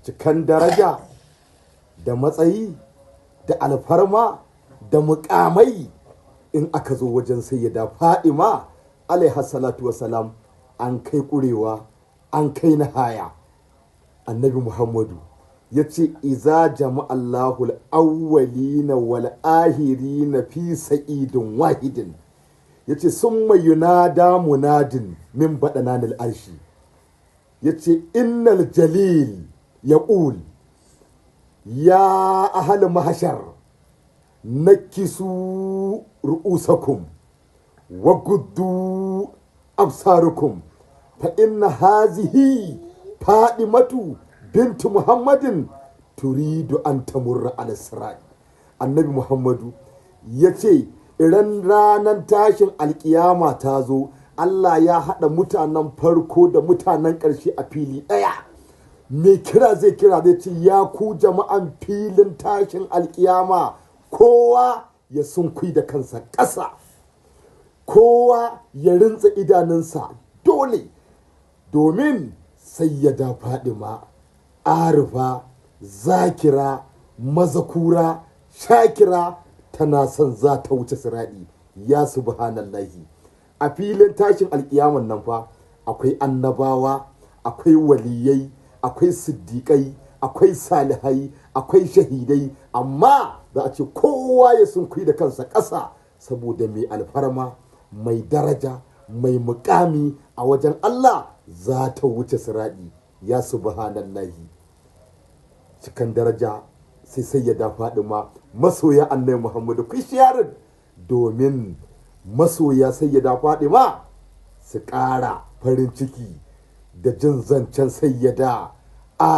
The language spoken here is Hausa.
cikan daraja da matsayi da alfarma da mukamai in aka zo wajen sayyada Fadima alaiha salatu wasalam an kai kurewa, an kai nahaya. Annabi Muhammadu ya ce iza jama'allahu al-awwalina wal ahirina fi sa'idin wahidin, ya ce summa yunada munadin min baɗananil arshi, ya ce innal jalil ya ƙul ya ahal mahashar nakisu ru'usakum wa guddu absarukum fa inna hazihi Fadimatu bintu Muhammadin turidu an tamurra ala sirat. Annabi Muhammadu ya ce idan ranar tashin alkiyama ta zo, Allah ya haɗa mutanen farko da mutanen ƙarshe a fili ɗaya. Mai kira zai kira zai ce ya ku jama'an filin tashin alkiyama, kowa ya sunkui da kansa ƙasa, kowa ya rintsa idanunsa dole, domin sayyada Fadima arifa zakira mazakura shakira tana son za ta wuce siradi. Ya subhanallahi, a filin tashin alkiyaman nan fa akwai annabawa, akwai waliyai, akwai siddiƙai, akwai salihai, akwai shahidai, amma za a ce kowa ya sunkui da kansa ƙasa saboda mai alfarma, mai daraja, mai mukami a wajen Allah za ta wuce siradi. Ya subhanallahi, cikan daraja sai sayyada Fadima masoya annabi Muhammadu ku shiyarin, domin masoya sayyada Fadima su ƙara farin ciki da jin zancen sayyada